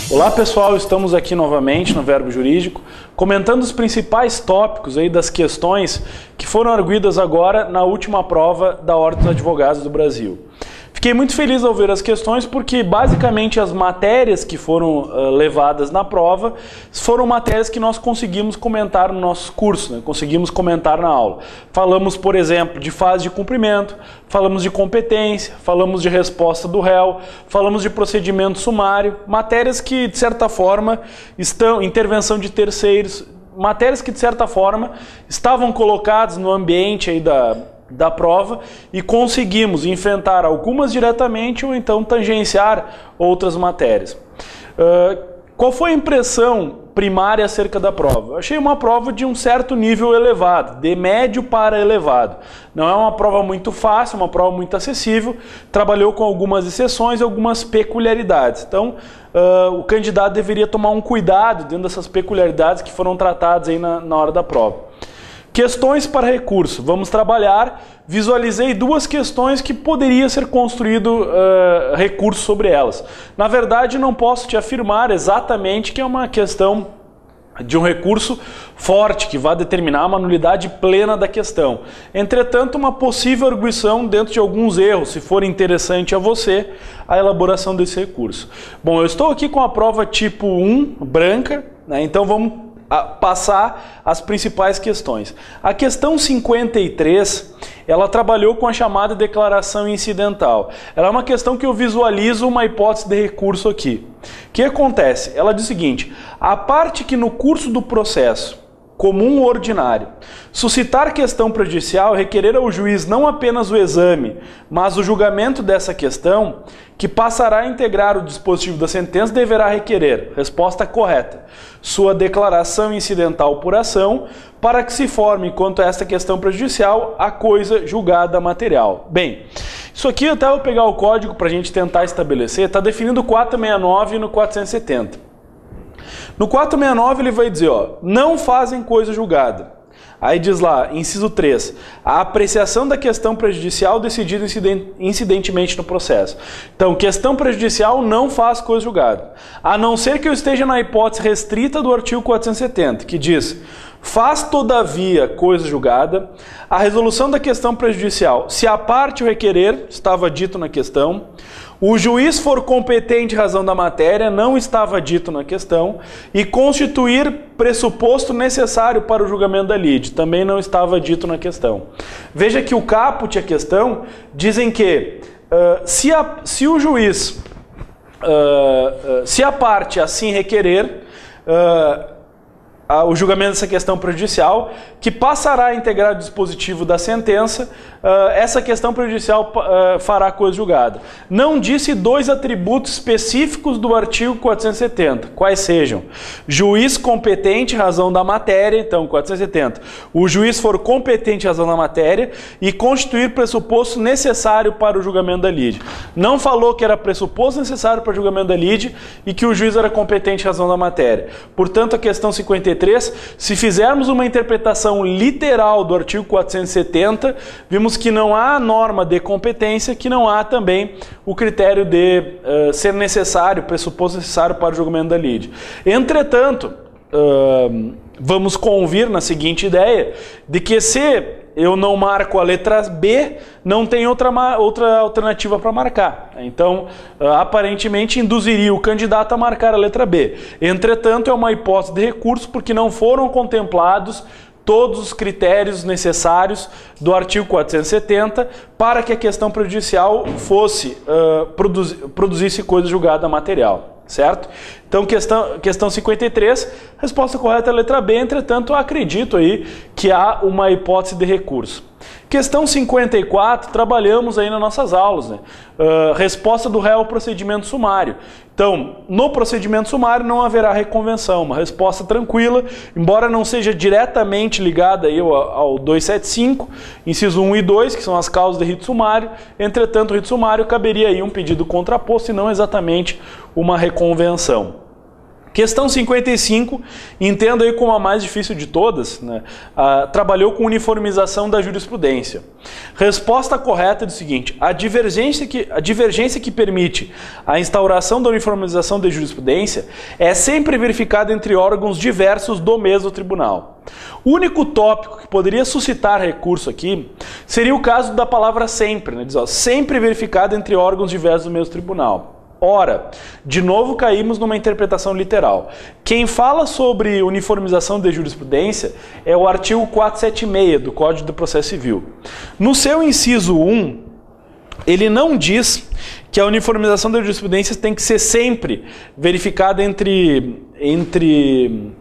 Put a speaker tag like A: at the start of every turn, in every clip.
A: Olá pessoal, estamos aqui novamente no Verbo Jurídico, comentando os principais tópicos aí das questões que foram arguidas agora na última prova da Ordem dos Advogados do Brasil. Fiquei muito feliz ao ver as questões porque basicamente as matérias que foram levadas na prova foram matérias que nós conseguimos comentar no nosso curso, né? Conseguimos comentar na aula. Falamos, por exemplo, de fase de cumprimento, falamos de competência, falamos de resposta do réu, falamos de procedimento sumário, matérias que de certa forma estão, intervenção de terceiros, matérias que de certa forma estavam colocadas no ambiente aí da prova e conseguimos enfrentar algumas diretamente ou então tangenciar outras matérias. Qual foi a impressão primária acerca da prova? Eu achei uma prova de um certo nível elevado, de médio para elevado. Não é uma prova muito fácil, uma prova muito acessível, trabalhou com algumas exceções e algumas peculiaridades. Então, o candidato deveria tomar um cuidado dentro dessas peculiaridades que foram tratadas aí na hora da prova. Questões para recurso. Vamos trabalhar. Visualizei duas questões que poderia ser construído recurso sobre elas. Na verdade, não posso te afirmar exatamente que é uma questão de um recurso forte, que vai determinar uma nulidade plena da questão. Entretanto, uma possível arguição dentro de alguns erros, se for interessante a você, a elaboração desse recurso. Bom, eu estou aqui com a prova tipo 1, branca, né? Então vamos passar as principais questões. A questão 53, ela trabalhou com a chamada declaração incidental. Ela é uma questão que eu visualizo uma hipótese de recurso aqui. O que acontece? Ela diz o seguinte: a parte que no curso do processo comum ou ordinário suscitar questão prejudicial, requerer ao juiz não apenas o exame, mas o julgamento dessa questão, que passará a integrar o dispositivo da sentença, deverá requerer, resposta correta, sua declaração incidental por ação, para que se forme, quanto a esta questão prejudicial, a coisa julgada material. Bem, isso aqui até vou pegar o código para a gente tentar estabelecer, está definido 469 no 470. No 469 ele vai dizer, ó, não fazem coisa julgada. Aí diz lá, inciso 3, a apreciação da questão prejudicial decidida incidentemente no processo. Então, questão prejudicial não faz coisa julgada. A não ser que eu esteja na hipótese restrita do artigo 470, que diz, faz todavia coisa julgada a resolução da questão prejudicial, se a parte o requerer, estava dito na questão, o juiz for competente em razão da matéria, não estava dito na questão, e constituir pressuposto necessário para o julgamento da lide, também não estava dito na questão. Veja que o caput e a questão dizem que se o juiz, se a parte assim requerer, o julgamento dessa questão prejudicial, que passará a integrar o dispositivo da sentença, essa questão prejudicial fará coisa julgada. Não disse dois atributos específicos do artigo 470, quais sejam: juiz competente em razão da matéria, então 470, o juiz for competente em razão da matéria e constituir pressuposto necessário para o julgamento da lide. Não falou que era pressuposto necessário para o julgamento da lide e que o juiz era competente em razão da matéria. Portanto, a questão 53, se fizermos uma interpretação literal do artigo 470, vimos que não há norma de competência, que não há também o critério de ser necessário, pressuposto necessário para o julgamento da lide. Entretanto, vamos convir na seguinte ideia, de que se eu não marco a letra B, não tem outra alternativa para marcar. Então, aparentemente, induziria o candidato a marcar a letra B. Entretanto, é uma hipótese de recurso porque não foram contemplados todos os critérios necessários do artigo 470 para que a questão prejudicial fosse, produzisse coisa julgada material. Certo? Então, questão 53, resposta correta é a letra B, entretanto, eu acredito aí que há uma hipótese de recurso. Questão 54, trabalhamos aí nas nossas aulas, né? Resposta do réu ao procedimento sumário. Então, no procedimento sumário não haverá reconvenção, uma resposta tranquila, embora não seja diretamente ligada aí ao 275, inciso 1 e 2, que são as causas de rito sumário. Entretanto, o rito sumário caberia aí um pedido contraposto e não exatamente uma reconvenção. Questão 55, entendo aí como a mais difícil de todas, né? Trabalhou com uniformização da jurisprudência. Resposta correta é o seguinte: a divergência que permite a instauração da uniformização da jurisprudência é sempre verificada entre órgãos diversos do mesmo tribunal. O único tópico que poderia suscitar recurso aqui seria o caso da palavra sempre, né? Diz, ó, sempre verificado entre órgãos diversos do mesmo tribunal. Ora, de novo caímos numa interpretação literal. Quem fala sobre uniformização de jurisprudência é o artigo 476 do Código do Processo Civil. No seu inciso 1, ele não diz que a uniformização da jurisprudência tem que ser sempre verificada entre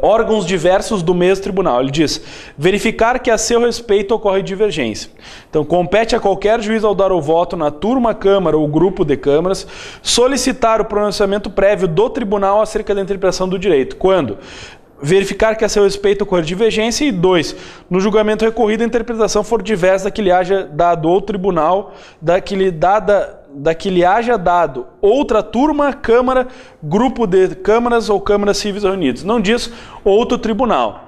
A: órgãos diversos do mesmo tribunal. Ele diz: verificar que a seu respeito ocorre divergência. Então, compete a qualquer juiz, ao dar o voto na turma, câmara ou grupo de câmaras, solicitar o pronunciamento prévio do tribunal acerca da interpretação do direito. Quando? Verificar que a seu respeito ocorre divergência. E 2, no julgamento recorrido, a interpretação for diversa da que lhe haja dado ou tribunal, da que lhe haja dado outra turma, câmara, grupo de câmaras ou câmaras civis reunidos. Não diz outro tribunal.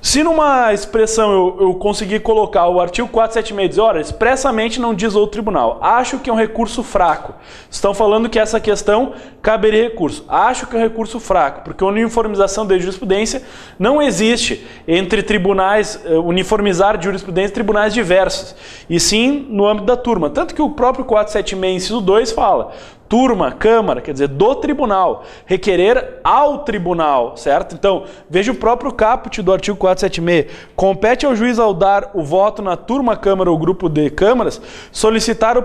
A: Se numa expressão eu conseguir colocar o artigo 476 diz, olha, expressamente não diz outro tribunal, acho que é um recurso fraco. Estão falando que essa questão caberia recurso. Acho que é um recurso fraco, porque a uniformização da jurisprudência não existe entre tribunais, uniformizar jurisprudência em tribunais diversos, e sim no âmbito da turma. Tanto que o próprio 476, inciso 2, fala: turma, câmara, quer dizer, do tribunal, requerer ao tribunal, certo? Então, veja o próprio caput do artigo 476. Compete ao juiz, ao dar o voto na turma, câmara ou grupo de câmaras, solicitar o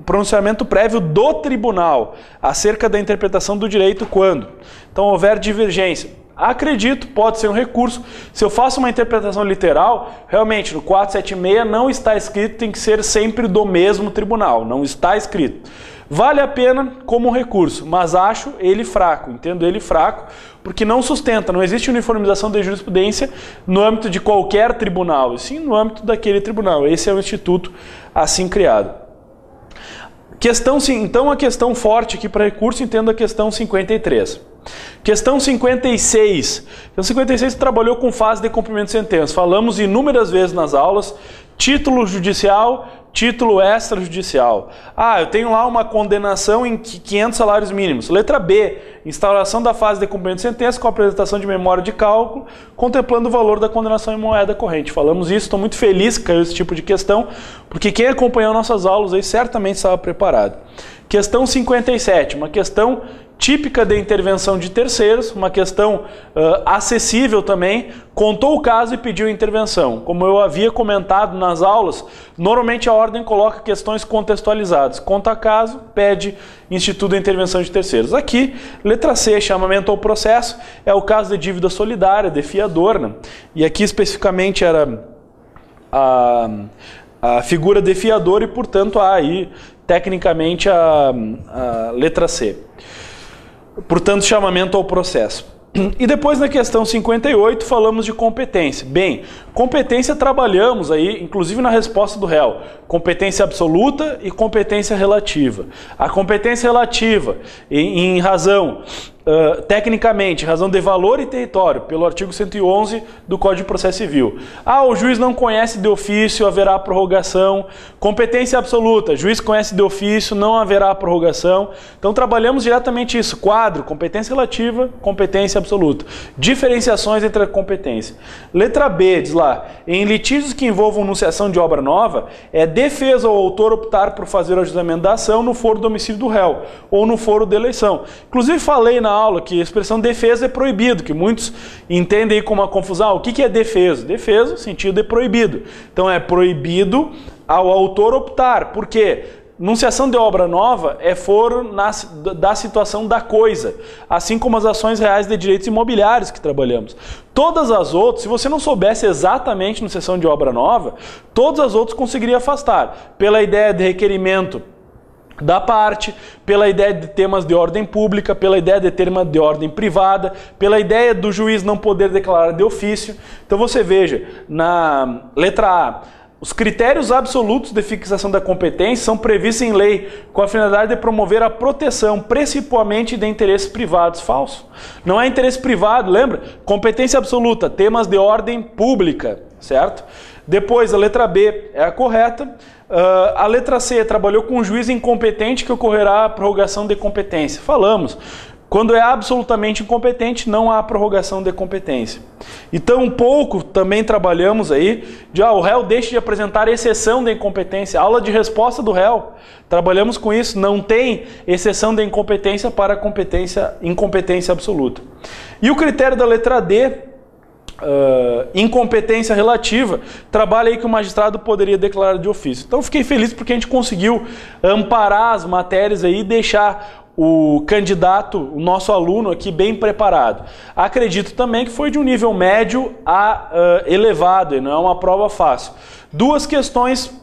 A: pronunciamento prévio do tribunal acerca da interpretação do direito quando? Então, houver divergência. Acredito, pode ser um recurso. Se eu faço uma interpretação literal, realmente no 476 não está escrito, tem que ser sempre do mesmo tribunal, não está escrito. Vale a pena como recurso, mas acho ele fraco, entendo ele fraco, porque não sustenta, não existe uniformização da jurisprudência no âmbito de qualquer tribunal, e sim no âmbito daquele tribunal. Esse é o instituto assim criado. Então a questão forte aqui para recurso, entendo a questão 53. Questão 56. Questão 56 trabalhou com fase de cumprimento de sentença. Falamos inúmeras vezes nas aulas: título judicial, título extrajudicial. Eu tenho lá uma condenação em 500 salários mínimos. Letra B, instauração da fase de cumprimento de sentença com apresentação de memória de cálculo, contemplando o valor da condenação em moeda corrente. Falamos isso, estou muito feliz que caiu esse tipo de questão, porque quem acompanhou nossas aulas aí certamente estava preparado. Questão 57, uma questão típica de intervenção de terceiros, uma questão acessível também, contou o caso e pediu intervenção. Como eu havia comentado nas aulas, normalmente a ordem coloca questões contextualizadas. Conta caso, pede instituto de intervenção de terceiros. Aqui, letra C, chamamento ao processo, é o caso de dívida solidária, de fiador, né? E aqui especificamente era a figura de fiador e, portanto, há aí, tecnicamente, a letra C. Portanto, chamamento ao processo. E depois, na questão 58, falamos de competência. Bem, competência trabalhamos aí, inclusive na resposta do réu, competência absoluta e competência relativa. A competência relativa, em razão, tecnicamente, razão de valor e território, pelo artigo 111 do Código de Processo Civil. O juiz não conhece de ofício, haverá prorrogação. Competência absoluta, juiz conhece de ofício, não haverá prorrogação. Então trabalhamos diretamente isso, quadro, competência relativa, competência absoluta. Diferenciações entre a competência. Letra B, diz lá, em litígios que envolvam anunciação de obra nova, é defesa ao autor optar por fazer o ajuizamento da ação no foro do domicílio do réu, ou no foro de eleição. Inclusive falei na aula que a expressão defesa é proibido, que muitos entendem como uma confusão. O que é defesa? Defesa, sentido é proibido. Então é proibido ao autor optar. Por quê? Enunciação de obra nova é foro da situação da coisa, assim como as ações reais de direitos imobiliários que trabalhamos. Todas as outras, se você não soubesse exatamente enunciação de obra nova, todas as outras conseguiria afastar, pela ideia de requerimento da parte, pela ideia de temas de ordem pública, pela ideia de tema de ordem privada, pela ideia do juiz não poder declarar de ofício. Então você veja, na letra A, Os critérios absolutos de fixação da competência são previstos em lei com a finalidade de promover a proteção, principalmente de interesses privados. Falso. Não é interesse privado, lembra? Competência absoluta, temas de ordem pública, certo? Depois, a letra B é a correta. A letra C, trabalhou com um juiz incompetente que ocorrerá a prorrogação de competência. Falamos. Quando é absolutamente incompetente, não há prorrogação de competência. E tampouco também trabalhamos aí de o réu deixa de apresentar exceção de incompetência. Aula de resposta do réu. Trabalhamos com isso. Não tem exceção de incompetência para incompetência absoluta. E o critério da letra D, incompetência relativa, trabalha aí que o magistrado poderia declarar de ofício. Então fiquei feliz porque a gente conseguiu amparar as matérias aí e deixar o candidato, o nosso aluno aqui bem preparado. Acredito também que foi de um nível médio a elevado e não é uma prova fácil. Duas questões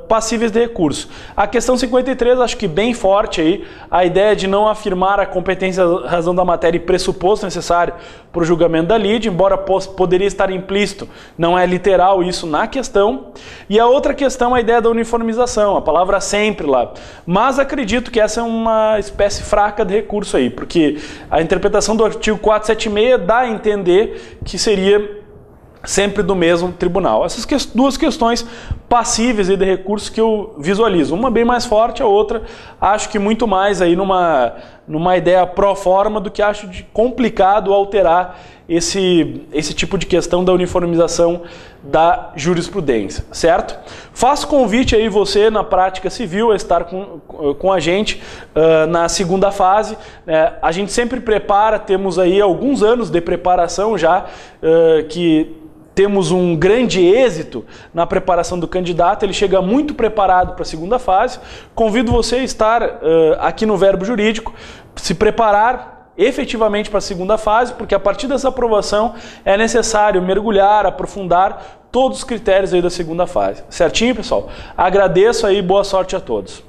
A: passíveis de recurso. A questão 53, acho que bem forte aí, a ideia de não afirmar a competência razão da matéria e pressuposto necessário para o julgamento da lide, embora poderia estar implícito, não é literal isso na questão. E a outra questão, a ideia da uniformização, a palavra sempre lá. Mas acredito que essa é uma espécie fraca de recurso aí, porque a interpretação do artigo 476 dá a entender que seria sempre do mesmo tribunal. Essas duas questões passíveis de recurso que eu visualizo. Uma bem mais forte, a outra acho que muito mais aí numa ideia pró forma do que acho de complicado alterar esse tipo de questão da uniformização da jurisprudência, certo? Faço convite aí você na prática civil a estar com a gente na segunda fase. A gente sempre prepara, temos aí alguns anos de preparação já que temos um grande êxito na preparação do candidato, ele chega muito preparado para a segunda fase. Convido você a estar aqui no Verbo Jurídico, se preparar efetivamente para a segunda fase, porque a partir dessa aprovação é necessário mergulhar, aprofundar todos os critérios aí da segunda fase. Certinho, pessoal? Agradeço aí, boa sorte a todos.